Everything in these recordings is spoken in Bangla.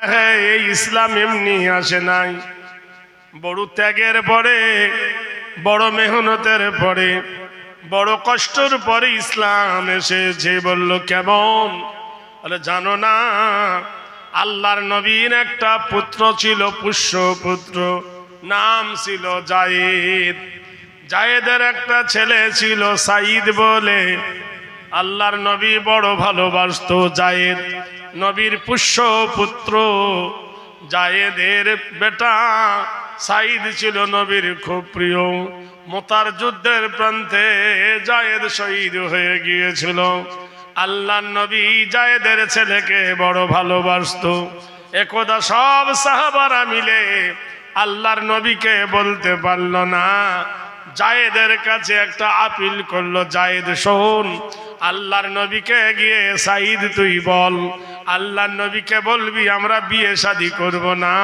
হ্যাঁ, এই ইসলাম এমনি আসে নাই, বড় ত্যাগের পরে, বড় মেহনতের পরে, বড় কষ্টের পরে ইসলাম এসেছে। বলল কেমন? বলে জানো না, আল্লাহর নবীর একটা পুত্র ছিল, পুষ্য পুত্র, নাম ছিল জায়েদ। জায়েদের একটা ছেলে ছিল সাইদ বলে। আল্লাহর নবী বড় ভালোবাসতো জায়েদ, নবীর পুষ্য পুত্র। জায়েদের বেটা সাইদ ছিল নবীর খুব প্রিয়। মুতার যুদ্ধের প্রান্তে জায়েদ শহীদ হয়ে গিয়েছিল। আল্লাহর নবী জায়েদের ছেলেকে বড় ভালোবাসতো। একদা সব সাহাবারা মিলে আল্লাহর নবীকে বলতে পারল না, জায়েদের কাছে একটা আপিল করলো, জায়েদ শোন, আল্লাহর নবীকে গিয়ে সাইদ তুই বল, আল্লাহর নবীকে বলবি আমরা বিয়ে শাদী করব না,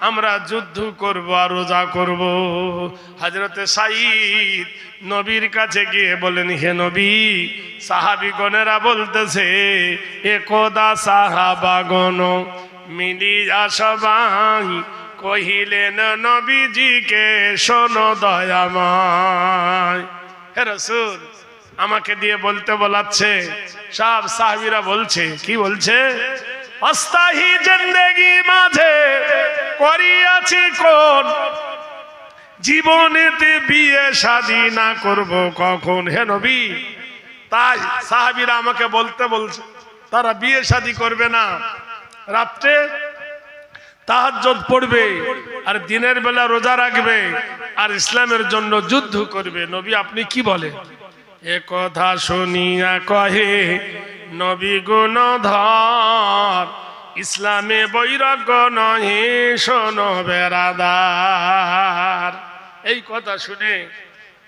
আমরা যুদ্ধ করব আর রোজা করব। হযরতে সাইদ নবীর কাছে গিয়ে বলেন, হে নবী, সাহাবীগণেরা বলতেছে, একদা সাহাবাগণ মিলিয়া সবাই কহিলেন নবীজিকে, শোনো দয়াময়। হে রাসূল, আমাকে দিয়ে বলতে বলাচ্ছে। সব সাহাবীরা বলছে, কি বলছে? অস্থায়ী জিন্দেগি মাঝে করিয়াছি কোন, জীবনেতে বিয়ে শাদী না করব কখন। হে নবী, তাই সাহাবীরা আমাকে বলতে বলছে তারা বিয়ে শাদী করবে না, রাত্রে তাহাজ্জুদ পড়বে আর দিনের বেলা রোজা রাখবে আর ইসলামের জন্য যুদ্ধ করবে। নবী আপনি কি বলেন? এ কথা শুনিয়া কহে নবী গুণধর, ইসলামে বৈরাগ্য নহে শোনো বেরাদার। এই কথা শুনে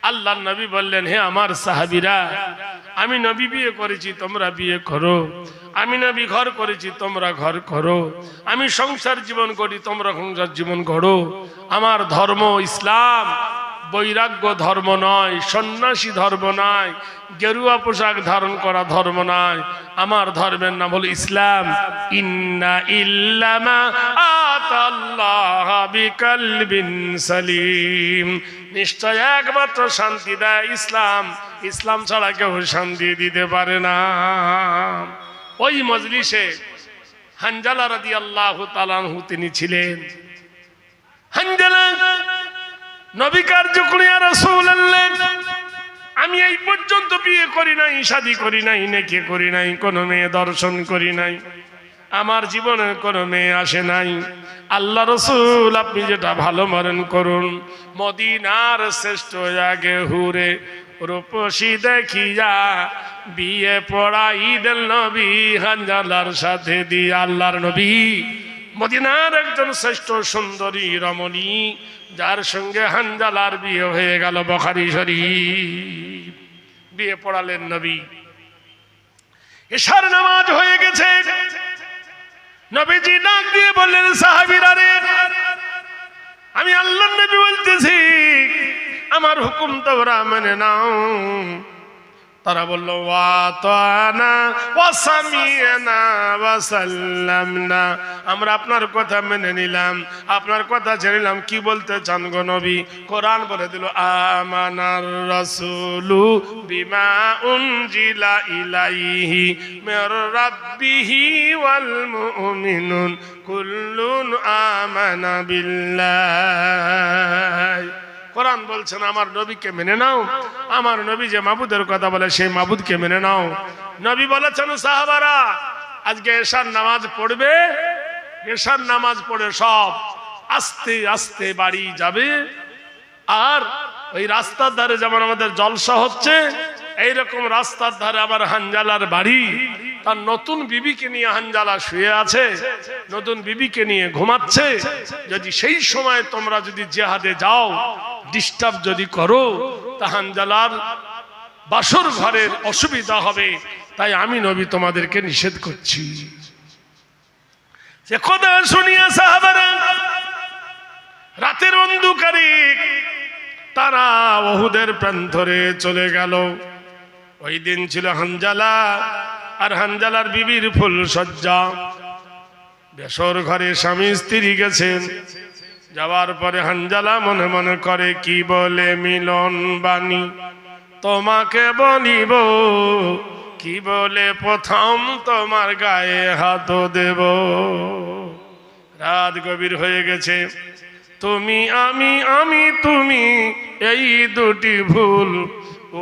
আল্লাহর নবী বললেন, হে আমার সাহাবীরা, আমি নবী বিয়ে করেছি, তোমরা বিয়ে করো। আমি নবী ঘর করেছি, তোমরা ঘর করো। আমি সংসার জীবন করি, তোমরা সংসার জীবন করো। আমার ধর্ম ইসলাম, বৈরাগ্য ধর্ম নয়, সন্ন্যাসী ধর্ম নয়, গেরুয়া পোশাক ধারণ করা ধর্ম নয়। আমার ধর্মের নাম হলো ইসলাম। ইন্না ইল্লামা আতাল্লাহ বিকলবিন সালিম, নিশ্চয় একমাত্র শান্তি দেয় ইসলাম, ইসলাম ছাড়া কেউ শান্তি দিতে পারে না। ওই মজলিসে হানজালা রাদিয়াল্লাহু তাআলা আনহু তিনি ছিলেন। হানজালা নবী কার্যকরী, ইয়া রাসূলুল্লাহ, আমি এই পর্যন্ত বিয়ে করি নাই, শাদী করি নাই, নেকি করি নাই, কোনো মেয়ে দর্শন করি নাই, আমার জীবনে কোনো মেয়ে আসে নাই। আল্লাহ রাসূল, আপনি যেটা ভালো মনে করুন। মদিনার শ্রেষ্ঠ আগে হুরে রূপসী দেখিয়া বিয়ে পড়াই দেন নবী হানজালার সাথে দিয়ে। আল্লাহর নবী মদিনার একজন শ্রেষ্ঠ সুন্দরী রমণী, যার সঙ্গে হানজালার বিয়ে হয়ে গেল। বুখারী শরীফ। বিয়ে পড়ালেন নবী। এশার নামাজ হয়ে গেছে। নবীজি ডাক দিয়ে বললেন, সাহাবীরা রে, আমি আল্লাহর নবী বলতেছি, আমার হুকুম তোমরা মেনে নাও। তারা বলল, ওয়া তানা ওয়া সামিনা ওয়া সাল্লামনা, আমরা আপনার কথা মেনে নিলাম, আপনার কথা ছেড়ে নিলাম। কি বলতে চান গো নবী? কোরআন বলে দিল, আমানার রাসূলু বিমা উনজিলা ইলাইহি মির রাব্বিহি ওয়াল মুমিনুন কুল্লুন আমানা বিল্লাহ। কোরআন বলছেন আমার নবীকে মেনে নাও, আমার নবী যে মাবুদের কথা বলে সেই মাবুদকে মেনে নাও। নবী বলেছেন, সাহাবারা আজকে এশার নামাজ পড়বে, এশার নামাজ পড়ে সব আস্তে আস্তে বাড়ি যাবে। আর ওই রাস্তার ধারে যেমন আমাদের জলসা হচ্ছে, এইরকম রাস্তার ধারে আবার হানজালার বাড়ি। তার নতুন বিবিকে নিয়ে হানজালা শুয়ে আছে, নতুন বিবিকে নিয়ে ঘুমাচ্ছে। যদি সেই সময় তোমরা যদি জিহাদে যাও, ডিস্টার্ব যদি করো, তা হানজালার বাসর ঘরের অসুবিধা হবে। তাই আমি নবী তোমাদেরকে নিষেধ করছি। সে কথা শুনিয়া সাহাবারা রাতের অন্ধকারে তারা উহুদের প্রান্তরে চলে গেল। ওই দিন ছিল হানজালা আর হানজালার বিবির ফুল সজ্জা। বেসর ঘরে স্বামী স্ত্রী গেছেন, যাওয়ার পরে হানজালা মনে মনে করে কি বলে মিলন বাণী তোমাকে বলিব, কি বলে প্রথম তোমার গায়ে হাত দেব। রাত গভীর হয়ে গেছে, তুমি আমি আমি তুমি এই দুটি ভুল,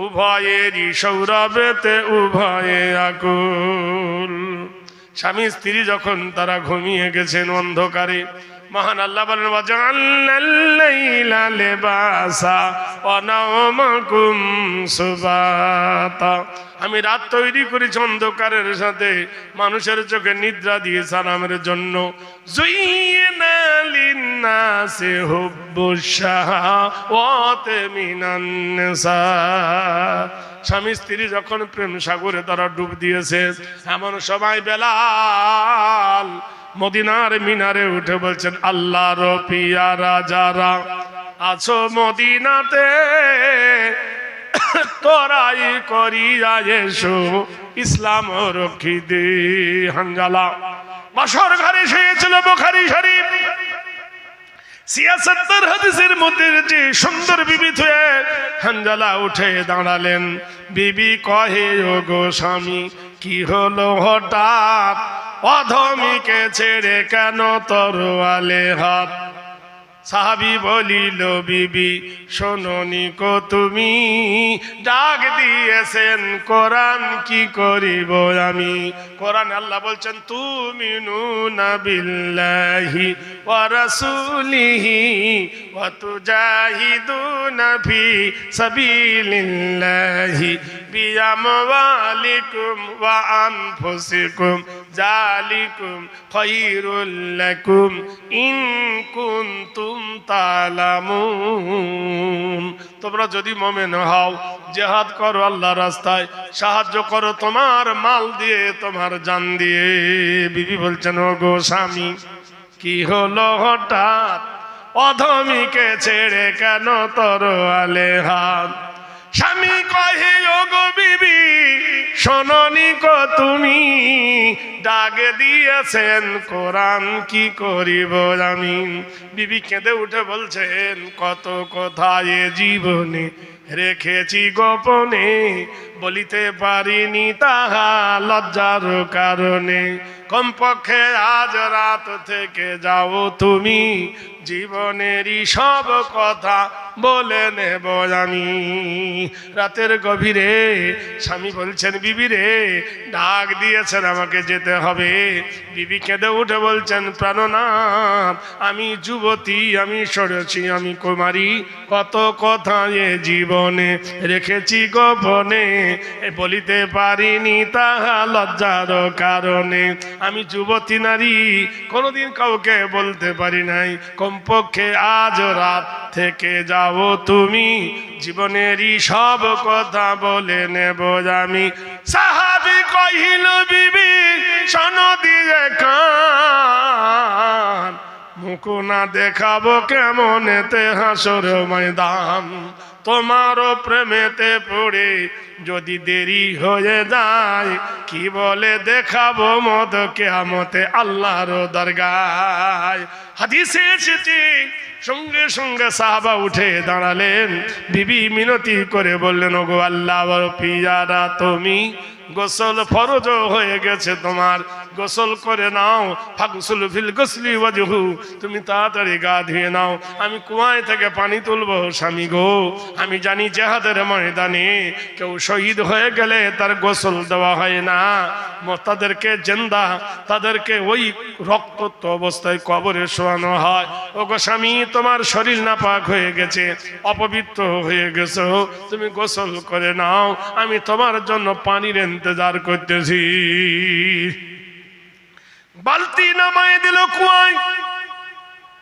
উভয়েরই সৌরভেতে উভয়ে আকুল। স্বামী স্ত্রী যখন তারা ঘুমিয়ে গেছেন অন্ধকারে, মহান আল্লাহ বলেন ওয়াজআলনাল লাইলা লিবাসা ওয়া নাওমাকুম সুবাতা, আমি রাত তৈরি করেছি অন্ধকারের সাথে, মানুষের চোখে নিদ্রা দিয়ে সালামের জন্য। যুইনা লিন্নাসি হুব্বুশ শাহাওয়াতি মিনান নিসা, স্বামী স্ত্রী যখন প্রেম সাগরে তারা ডুব দিয়েছে, এমন সময় বেলাল মদিনার মিনারে উঠে বলছেন আল্লাহর পিয়ারা যারা আছো মদিনাতে, তোরাই করিয়া এসো ইসলাম রক্ষী দে। হানজালা বাসর ঘরে শুয়েছিল, বুখারী শরীফ ৭৬ হাদিসের মধ্যে যে সুন্দর বিবি হয়ে হানজালা উঠে দাঁড়ালেন। বিবি কহে ও গো স্বামী, কি হলো হঠাৎ, অধমীকে ছেড়ে কেন তরোয়ালে হাত। সাহাবী বলিল বিবি শোনোনি কো তুমি, ডাক দিয়েছেন কোরআন কি করিব আমি। কোরআন আল্লাহ বলছেন তুমিনুনা বিল্লাহি ওয়া রাসূলিহি ওয়া তুজাহিদুনা ফি সাবিলিল্লাহি বিআমওয়ালিকুম ওয়া আনফুসিকুম যালিকুম খায়রুল লাকুম ইন কুনতুম তা'লামুন। তোমরা যদি মুমিন হও, জিহাদ করো আল্লাহর রাস্তায়, সাহায্য করো তোমার মাল দিয়ে, তোমার জান দিয়ে। বিবি বলছেন ও গো স্বামী, কি হলো হঠাৎ, অধমীকে ছেড়ে কেন তরোয়ালে হাত। স্বামী কহে ও গো বিবি শোনোনি কো তুমি, ডাক দিয়েছেন কোরআন কি করিব আমি। বিবি কেঁদে উঠে বলছেন কত কথা এ জীবনে রেখেছি গোপনে, বলিতে পারিনি তাহা লজ্জার কারণে। কমপক্ষে আজ রাত থেকে যাও তুমি, জীবনেরই সব কথা বলে নেব আমি। রাতের গভীরে স্বামী বলছেন বিবি রে, ডাক দিয়েছেন আমাকে যেতে হবে। বিবি কেঁদে উঠে বলছেন প্রাণনাথ, আমি যুবতী, আমি সরেছি, আমি কুমারী, কত কথা এ জীবনে রেখেছি গোপনে, বলিতে পারিনি তাহা লজ্জার কারণে। আমি যুবতী নারী, কোনোদিন কাউকে বলতে পারি নাই, কমপক্ষে আজ রাত থেকে যাও তুমি, জীবনেরই সব কথা বলে নেব আমি। সাহাবী কহিল বিবি শোনো দিয়ে কান, মুখ না দেখাবো কেমন এতে হাসর ময়দান। তোমারও প্রেমেতে পড়ে যদি দেরি হয়ে যায়, কি বলে দেখাবো মদ কিয়ামতে আল্লাহর দরগায়। হাদিসে এসেছে সঙ্গে সঙ্গে সাহাবা উঠে দাঁড়ালেন। বিবি মিনতি করে বললেন ওগো আল্লাহর পিয়ারা তুমি, গোসল ফরজ হয়ে গেছে তোমার, গোসল করে নাও। ফাগসুল ফিল গোসলি ওয়াজহু, তুমি তাড়াতাড়ি গা ধুয়ে নাও। আমি কুয়ায় থেকে পানি তুলবো স্বামী গো। আমি জানি জিহাদের ময়দানে কেউ শহীদ হয়ে গেলে তার গোসল দেওয়া হয় না, তাদেরকে জিন্দা, তাদেরকে ওই রক্তাক্ত অবস্থায় কবরে শোয়ানো হয়। ওগো স্বামী, তোমার শরীর নাপাক হয়ে গেছে, অপবিত্র হয়ে গেছো, তুমি গোসল করে নাও, আমি তোমার জন্য পানির ইন্তজার করতেছি। বালতি নামায় দিল কুয়ায়,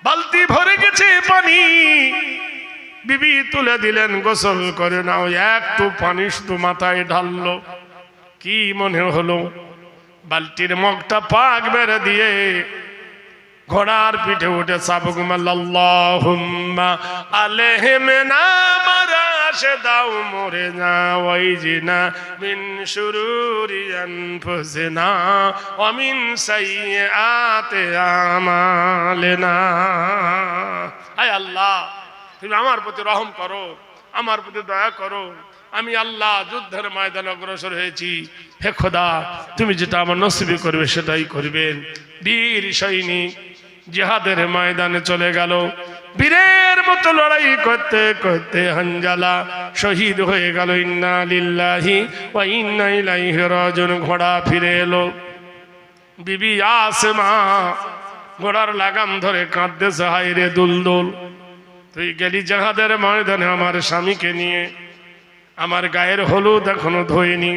বালতি ভরে গেছে পানি। বিবি তুলে দিলেন গোসল করে নাও। একটু পানি শুধু মাথায় ঢাললো, কি মনে হলো বালতির মুখটা পাক বেড়ে দিয়ে ঘোড়ার পিঠে উঠে সাবুক আল্লাহুম্মা আলাইহিম নামারা বাসে দাও মরে না ওই জিনা মিন শুরুরি আনফুসিনা ওয়া মিন সাইয়্যাতি আমালিনা। আয় আল্লাহ, তুমি আমার প্রতি রহম করো, আমার প্রতি দয়া করো। আমি আল্লাহ যুদ্ধের ময়দানে অগ্রসর হয়েছি, হে খোদা তুমি যেটা আমার নসিবে করবে সেটাই করবেন। বীর সৈনিক জিহাদের ময়দানে চলে গেল, বীরের মতো লড়াই করতে করতে হানজালা শহীদ হয়ে গেল। ইন্না লিল্লাহি ওয়া ইন্না ইলাইহি রাজিউন। ঘোড়া ফিরে এলো, বিবি আসমা ঘোড়ার লাগাম ধরে কাঁদতেছে, হায় রে দুলদুল, তুই গেলি জিহাদের ময়দানে আমার স্বামীকে নিয়ে, আমার গায়ের হলুদ এখনো ধোয়নি,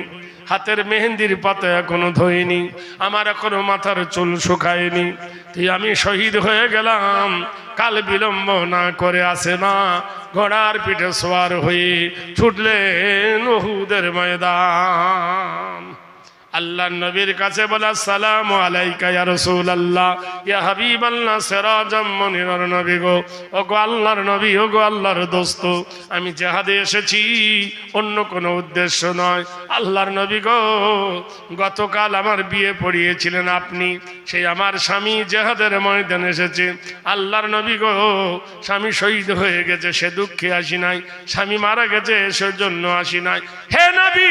হাতের মেহেন্দির পাতা এখনো ধোয়নি, আমার এখনো মাথার চুল শুকায়নি, তুই আমি শহীদ হয়ে গেলাম। কাল বিলম্ব না করে আসমা ঘোড়ার পিঠে সওয়ার হয়ে ছুটলেন উহুদের ময়দান। আল্লাহর নবীর কাছে বলা, আসসালামু আলাইকা ইয়া রাসূলুল্লাহ, ইয়া হাবিবাল্লাহ, সিরাজাম মুনিরার নবী গো, ওগো আল্লাহর নবী, ওগো আল্লাহর দোস্ত, আমি জিহাদে এসেছি, অন্য কোনো উদ্দেশ্য নয়। আল্লাহর নবী গো, গতকাল আমার বিয়ে পড়িয়েছিলেন আপনি, সেই আমার স্বামী জিহাদের ময়দানে এসেছে। আল্লাহর নবী গো, স্বামী শহীদ হয়ে গেছে সে দুঃখে আসি নাই, স্বামী মারা গেছে সেজন্য আসি নাই। হে নবী,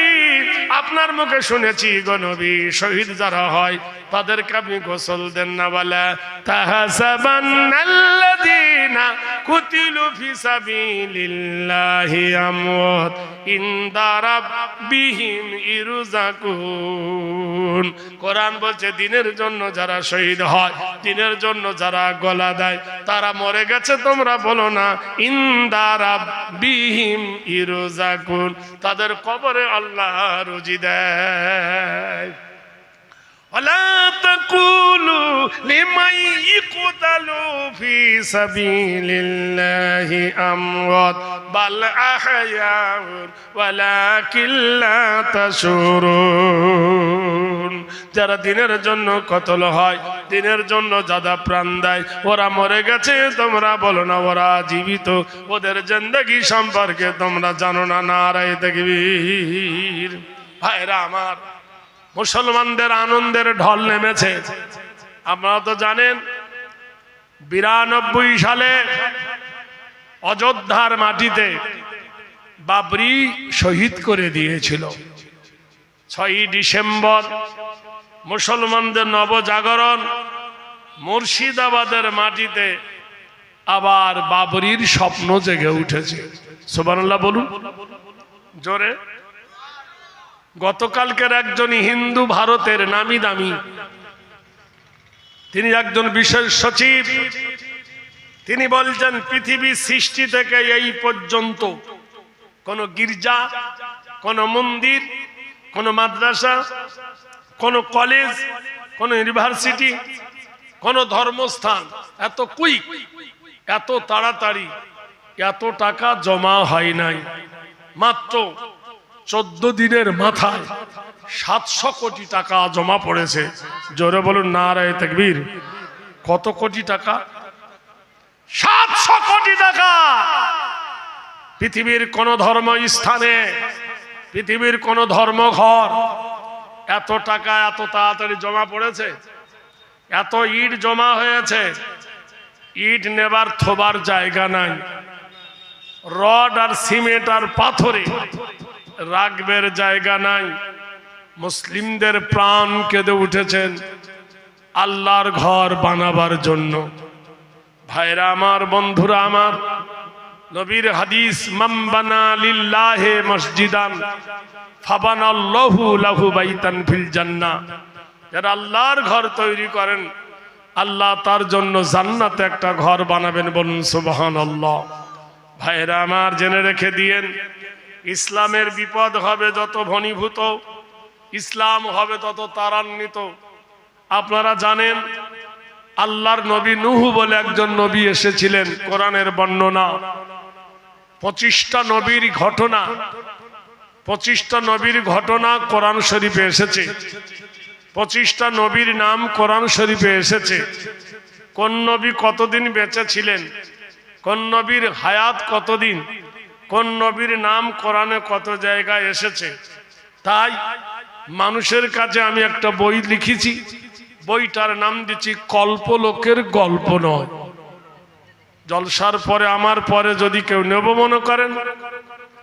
আপনার মুখে শুনেছি নবী, শহীদ যারা হয় তাদেরকে আপনি গোসল দেন না। বলে তাহাসাবান্নাল্লাযীনা কুতিলু ফি সাবিলিল্লাহি আমওয়াত ইনদা রাব্বিহিম ইরযাকুন। কোরআন বলছে দিনের জন্য যারা শহীদ হয়, দিনের জন্য যারা গলা দেয় তারা মরে গেছে, তোমরা বলো না ইনদা রাব্বিহিম ইরযাকুন, তাদের কবরে আল্লাহ রুজি দেয়। ওয়ালা তাকুলু লিমান ইকতালু ফি সাবিলিল্লাহি আমওয়াত বাল আহয়াউন ওয়ালাকিন লা তাশউরুন। যারা দিনের জন্য কতল হয়, দিনের জন্য যারা প্রাণ দেয়, ওরা মরে গেছে, তোমরা বলো না ওরা জীবিত, ওদের জিন্দেগি সম্পর্কে তোমরা জানো না। নারায়ে তাকবীর। ভাইরা আমার, মুসলমানদের আনন্দের ঢল নেমেছে। আপনারা তো জানেন 92 সালে অযোধ্যার মাটিতে বাবরি শহীদ করে দিয়েছিল। 6ই ডিসেম্বর মুসলমানদের নবজাগরণ, মুর্শিদাবাদের মাটিতে আবার বাবরির স্বপ্ন জেগে উঠেছে। সুবহানাল্লাহ বলুন জোরে। গতকালকের একজন হিন্দু ভারতের নামি দামি, তিনি একজন বিশেষ সচিব, তিনি বলছেন পৃথিবীর সৃষ্টি থেকে এই পর্যন্ত কোন গির্জা, কোন মন্দির, কোন মাদ্রাসা, কোন কলেজ, কোন ইউনিভার্সিটি, কোন ধর্মস্থান এত কুইক, এত তাড়াতাড়ি, এত টাকা জমা হয় নাই। মাত্র 14 দিনের মাথায় 700 কোটি টাকা জমা পড়েছে। জোরে বলুন নারায়ে তাকবীর। কত কোটি টাকা? 700 কোটি টাকা। পৃথিবীর কোন ধর্ম স্থানে, পৃথিবীর কোন ধর্মঘর এত টাকা এত তাড়াতাড়ি জমা পড়েছে? এত ইট জমা হয়েছে, ইট নেবার থোবার জায়গা নাই, রড আর সিমেন্ট আর পাথরে রাখবের জায়গা নাই। মুসলিমদের প্রাণ কেঁদে উঠেছেন আল্লাহর ঘর বানাবার জন্য। ভাইরা আমার, বন্ধুরা আমার, নবীর হাদিস, মান বানা লিল্লাহি মসজিদান ফাবানাল্লাহু লাহু বাইতান ফিল জান্নাহ। যারা আল্লাহর ঘর তৈরি করেন, আল্লাহ তার জন্য জান্নাতে একটা ঘর বানাবেন। বলুন সুবহানাল্লাহ। ভাইরা আমার, জেনে রেখে দিয়েন, ইসলামের বিপদ হবে যত ঘনীভূত, ইসলাম হবে তত ত্বরান্বিত। আপনারা জানেন আল্লাহর নবী নূহ বলে একজন নবী এসেছিলেন। কোরআনের বর্ণনা 25টা নবীর ঘটনা, 25টা নবীর ঘটনা কোরআন শরীফে এসেছে। 25টা নবীর নাম কোরআন শরীফে এসেছে। কোন নবী কতদিন বেঁচে ছিলেন, কোন নবীর হায়াত কতদিন, কোন নবীর নাম কোরআনে কত জায়গায় এসেছে। তাই মানুষের কাছে আমি একটা বই লিখেছি, বইটার নাম দিচ্ছি কল্পলোকের গল্প নয়। জলসার পরে আমার পরে যদি কেউ নেব মনে করেন,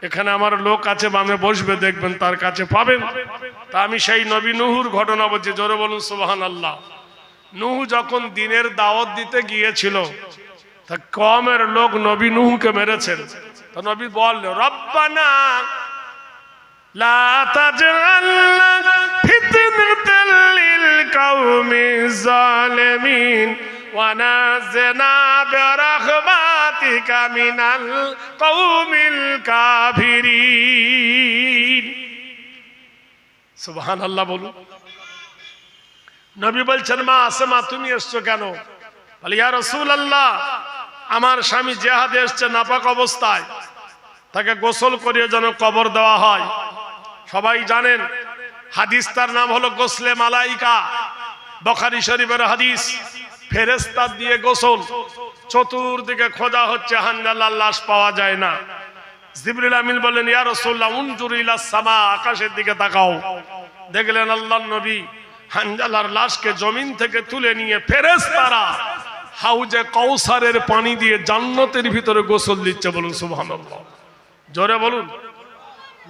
এখানে আমার লোক আছে, বামে বসবে, দেখবেন তার কাছে পাবেন। তা আমি সেই নবী নূহুর ঘটনা বলছি, জোরে বলুন সুবহানাল্লাহ। নূহ যখন দিনের দাওয়াত দিতে গিয়েছিল, তা কওমের লোক নবী নূহকে মেরেছেন। তো নবী বলল, রব্বানা লা তাজআলনা ফিতনাতাল লিল কওমিজ জালিমিন ওয়া নাজিনা বিরাহমাতিকা মিনাল কওমিল কাফিরিন। সুবহানাল্লাহ বলুন। নবী বলছেন, মা আসমা তুমি এসছো কেন? বলে, ইয়া রাসূলুল্লাহ, আমার স্বামী জিহাদে এসছে নাপাক অবস্থায়, তাকে গোসল করিয়ে যেন কবর দেওয়া হয়। সবাই জানেন হাদিস, তার নাম হলো গোসলে মালাইকা, বুখারী শরীফের হাদিস। ফেরেশতা দিয়ে গোসল, চতুর্দিকে খোঁজা হচ্ছে, হানজালার লাশ পাওয়া যায় না। জিবরিল আমিন বললেন, ইয়া রাসূলুল্লাহ উনজুর ইলাস সামা, আকাশের দিকে তাকাও। দেখলেন আল্লাহর নবী হানজালার লাশকে জমিন থেকে তুলে নিয়ে ফেরেশতারা হাউজে কাউসারের পানি দিয়ে জান্নাতের ভিতরে গোসল দিচ্ছে। বলুন সুবহানাল্লাহ, জোরে বলুন।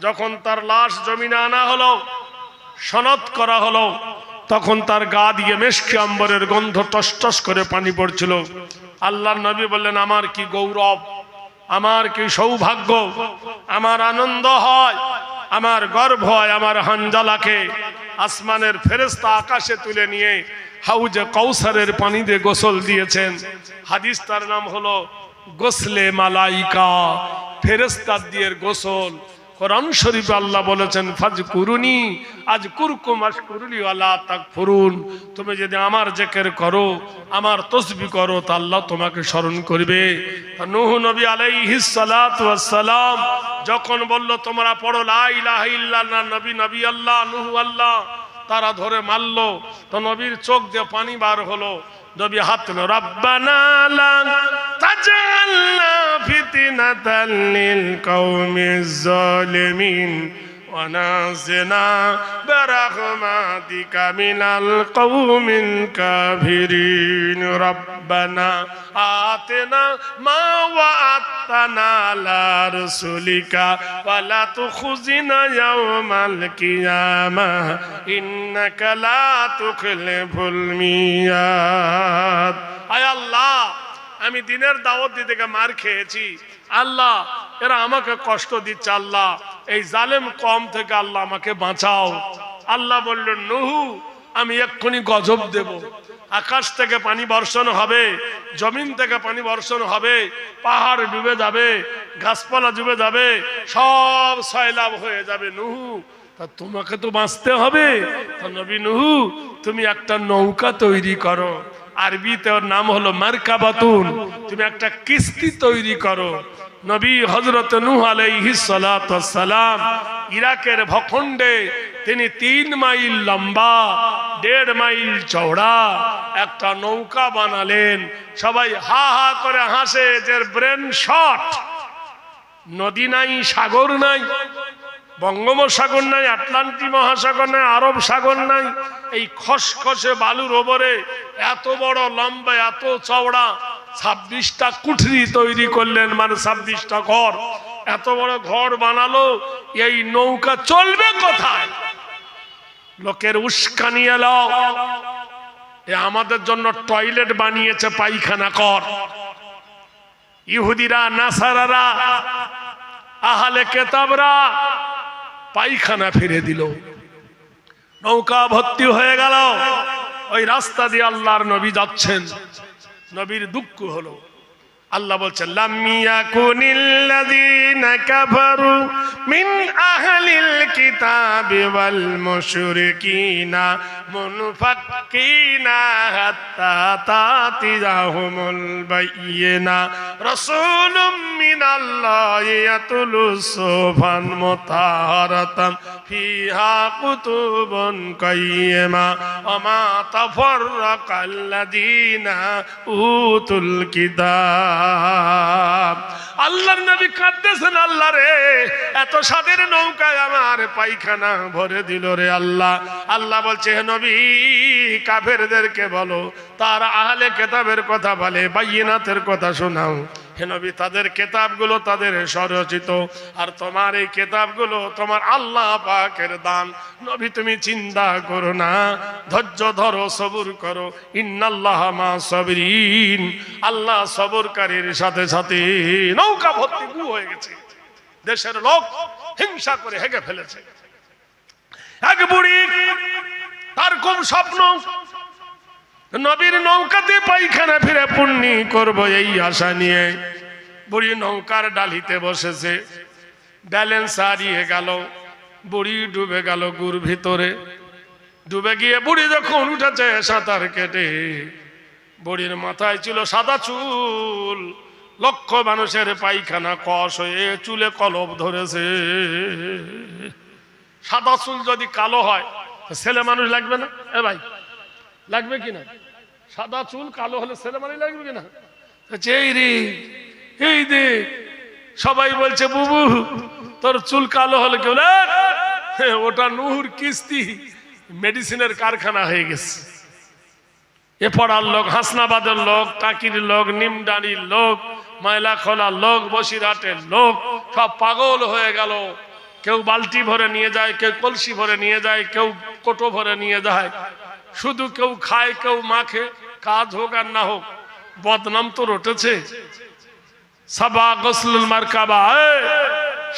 যখন তার লাশ জমিনে আনা হলো, সনদ করা হলো, তখন তার গা দিয়ে মেশকি আম্বরের গন্ধ টস টস করে পানি পড়ছিল। আল্লাহর নবী বললেন, আমার কি গৌরব, আমার কি সৌভাগ্য, আমার আনন্দ হয়, আমার গর্ব হয়, আমার হানজালাকে আসমানের ফেরেশতা আকাশে তুলে নিয়ে হাউজে কাউসারের পানি দিয়ে গোসল দিয়েছেন। হাদিস তার নাম হলো গোসলে মালাইকা, ফেরেশতা দিয়ে গোসল। কোরআন শরীফে আল্লাহ বলেছেন, ফাজকুরুনি আজকুরকুম আশকুরুলি ওয়ালা তাকফুরুন। তুমি যদি আমার জিকির করো, আমার তাসবিহ করো, তা আল্লাহ তোমাকে স্মরণ করবে। নূহ নবী আলাইহিস সালাতু ওয়াস সালাম যখন বলল, তোমরা পড়ো লা ইলাহা ইল্লাল্লাহ, নবী নবী আল্লাহ, নূহ আল্লাহ, তারা ধরে মারলো। তো নবীর চোখ দিয়ে পানি বার হলো। নবী হাত তুলে, রব্বানা লা তাজআলনা ফিতনাতাল লিল কওমিজ জালিমিন ওয়া নাজিনা বিরাহমাতিকা মিনাল কওমিল কাফিরিন। রব্বানা আতিনা মা ওয়া'আদতানা আলা রাসূলিকা ওয়া লা তুখজিনা ইয়াওমাল কিয়ামাহ ইন্নাকা লা তুখলিফুল মিয়াদ। আয় আল্লাহ, আমি দিনের দাওয়াত দিতে গিয়ে মার খেয়েছি, আল্লাহ এরা আমাকে কষ্ট দিচ্ছে, আল্লাহ এই জালেম কওম থেকে আল্লাহ আমাকে বাঁচাও। আল্লাহ বললেন, নূহ আমি এক্ষুনি গজব দেব, আকাশ থেকে পানি বর্ষণ হবে, জমিন থেকে পানি বর্ষণ হবে, পাহাড় ডুবে যাবে, গাছপালা ডুবে যাবে, সব সয়লাব হয়ে যাবে। নূহ তা তোমাকে তো বাঁচতে হবে। তো নবী নূহ তুমি একটা নৌকা তৈরি করো, আরবিতে ওর নাম হলো মারকাবাতুন, তুমি একটা কিস্তি তৈরি করো। নবী হযরত নূহ আলাইহিস সালাতু ওয়াস সালাম ইরাকের ভূখণ্ডে তিনি 3 মাইল লম্বা 1.5 মাইল চওড়া একটা নৌকা বানালেন। সবাই হা হা করে হাসে যে ব্রেন শট। নদী নাই, সাগর নাই, বঙ্গোপসাগর নাই, আটলান্টিক মহাসাগর নাই, আরব সাগর নাই, এই খসখসে বালুর ওপরে এত বড় লম্বা, এত চওড়া 26টা কুঠরি তৈরি করলেন, মানে 26টা ঘর। এত বড় ঘর বানালো, এই নৌকা চলবে কোথায়? লোকের উস্কানি এলো, আমাদের জন্য টয়লেট বানিয়েছে, পায়খানা কর। ইহুদিরা, নাসারারা, আহলে কিতাবরা পায়খানা ফিরে দিল, নৌকা ভর্তি হয়ে গেল। ওই রাস্তা দিয়ে আল্লাহর নবী যাচ্ছেন, নবীর দুঃখ হলো। আল্লাহ বলছেন, লাম ইয়াকুনিল্লাযীনা কাফারু মিন আহলিল কিতাবি ওয়াল মুশরিকিনা মুনফাক্কিনা হাত্তা তাতিয়াহুমুল বায়িনা রাসূলুম মিনাল্লাহি ইয়াতুলু সুফান মুতাহারাতান ফিহা কুতুবুন কাইয়্যিমা ওয়া মা তাফাররাকাল্লাযীনা উতুল কিতাব আল্লাহর নবী কাঁদতেছেন, আল্লাহ রে এত স্বাদের নৌকায় আমার পায়খানা ভরে দিল রে আল্লাহ। আল্লাহ বলছে, হে নবী কাফেরদেরকে বলো, তার আহলে কেতাবের কথা বলে, বাইয়িনাতের কথা শোনাও। হে নবী তাদের কেতাবগুলো তাদের স্বরচিত, আর তোমার এই কেতাবগুলো তোমার আল্লাহ পাকের দান। নবী তুমি চিন্তা করো না, ধৈর্য ধরো, সবুর করো। ইন্নাল্লাহ মা সাবিরিন, আল্লাহ সবরকারীর সাথে সাথে। নৌকা ভর্তি গু হয়ে গেছে, দেশের লোক হিংসা করে হেগে ফেলেছে। এক বুড়ি, তার খুব স্বপ্ন নবীর নৌকাতে পায়খানা ফিরে পুণ্যি করব, এই আশা নিয়ে বুড়ি নৌকার ডালিতে বসেছে। ব্যালেন্স হারিয়ে গেল, বুড়ি ডুবে গেল গুর ভিতরে। ডুবে গিয়ে বুড়ি যখন উঠেছে সাঁতার কেটে, বুড়ির মাথায় ছিল সাদা চুল। লক্ষ মানুষের পায়খানা কষ হয়ে চুলে কলব ধরেছে। সাদা চুল যদি কালো হয় ছেলে মানুষ লাগবে না? এ ভাই লাগবে কিনা? সাদা চুল কালো হলে ছেলে মানুষ লাগবে কিনা? এই রে, এই দে, সবাই বলছে বুবু তোর চুল কালো হলে কেউ না, ওটা নূর কিস্তি মেডিসিনের কারখানা হয়ে গেছে। এ পড়ার লোক, হাসনাবাদের লোক, টাকির লোক, নিমডানির লোক, ময়লা খোলার লোক, বসিরহাটের লোক সব পাগল হয়ে গেল। কেউ বালতি ভরে নিয়ে যায়, কেউ কলসি ভরে নিয়ে যায়, কেউ কোটো ভরে নিয়ে যায়। শুধু কেউ খায়, কেউ মাখে। কাজ হোক আর না হোক, বদনাম তো রটেছে। সাবা গসলুল মারকাবা,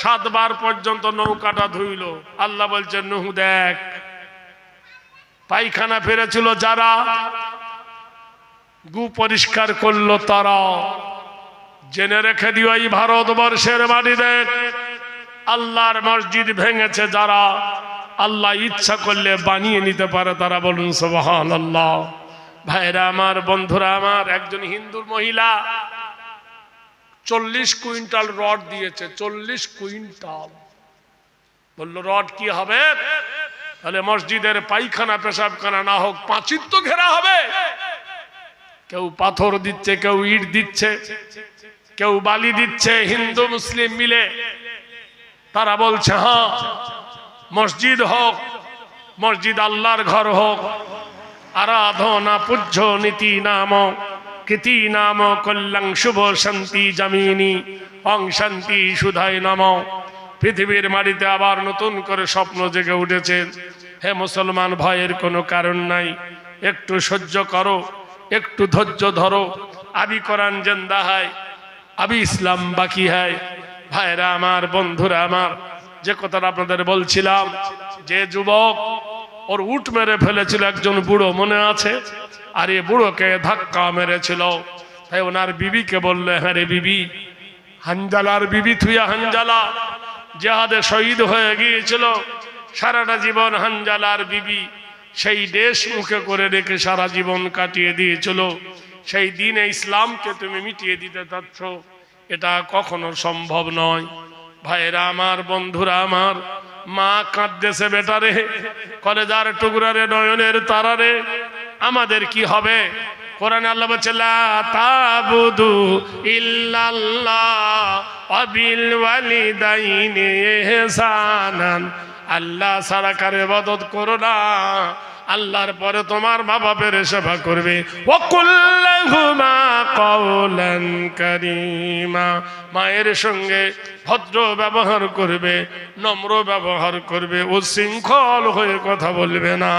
7 বার পর্যন্ত নৌকাটা ধুইল। আল্লাহ বলছেন নুহ দেখ, পায়খানা ফেরেছিল যারা, গু পরিষ্কার করলো তারা। জেনে রেখে দিও এই ভারতবর্ষের মাটিতে আল্লাহর মসজিদ ভেঙেছে যারা, আল্লাহ ইচ্ছা করলে বানিয়ে নিতে পারে তারা। বলুন সুবহানাল্লাহ। ভাইরা আমার, বন্ধুরা আমার, একজন হিন্দুর মহিলা 40 কুইন্টাল রড দিয়েছে। 40 কুইন্টাল। বললো রড কি হবে? তাহলে মসজিদের পায়খানা পেশাবখানা না হোক, পাঁচিল তো ঘেরা হবে। কেউ পাথর দিচ্ছে, কেউ ইট দিচ্ছে, কেউ বালি দিচ্ছে, হিন্দু মুসলিম মিলে। তারা বলছে হ্যাঁ মসজিদ হোক, মসজিদ আল্লাহর ঘর হোক। আরাধনা পূজ্য নীতি নাম কীতি নাম কল্যাণ শুভ শান্তি জামিনী অং শান্তি সুধায় নাম। পৃথিবীর মাটিতে আবার নতুন করে স্বপ্ন জেগে উঠেছে। হে মুসলমান, ভয়ের কোনো কারণ নাই। একটু সহ্য করো, একটু ধৈর্য ধরো। আবি কোরআন জিন্দা হয়, আবি ইসলাম বাকি হয়। ভাইরা আমার, বন্ধুরা আমার, যে কথাটা আপনাদের বলছিলাম, যে যুবক ওর উট মেরে ফেলেছিল একজন বুড়ো, মনে আছে? আর এই বুড়োকে ধাক্কা মেরেছিল। তাই ওনার বিবিকে বললে, হ্যাঁ রে বিবি, হানজালার বিবি থুইয়া, হানজালা জিহাদে শহীদ হয়ে গিয়েছিল। সারাটা জীবন হানজালার বিবি সেই দেশ মুখে করে রেখে সারা জীবন কাটিয়ে দিয়েছিল। সেই দিনে ইসলামকে তুমি মিটিয়ে দিতে চাচ্ছ, এটা কখনো সম্ভব নয়। ভাইরা আমার, বন্ধুরা আমার, মা কাঁদতেছে বেটারে, কলেজার টুকরারে, নয়নের তারারে। আমাদের কি হবে? কোরআনে আল্লাহ বলছে লা তাবুদু ইল্লাল্লাহ ওয়া বিল ওয়ালিদাইনি ইহসানান। আল্লাহ ছাড়া কারো ইবাদত করো না। আল্লাহর পরে তোমার মা বাপের সেবা করবে। ওয়া কুল্লাহুমা কাওলান কারীমা, মায়ের সঙ্গে ভদ্র ব্যবহার করবে, নম্র ব্যবহার করবে, উচ্ছৃঙ্খল হয়ে কথা বলবে না।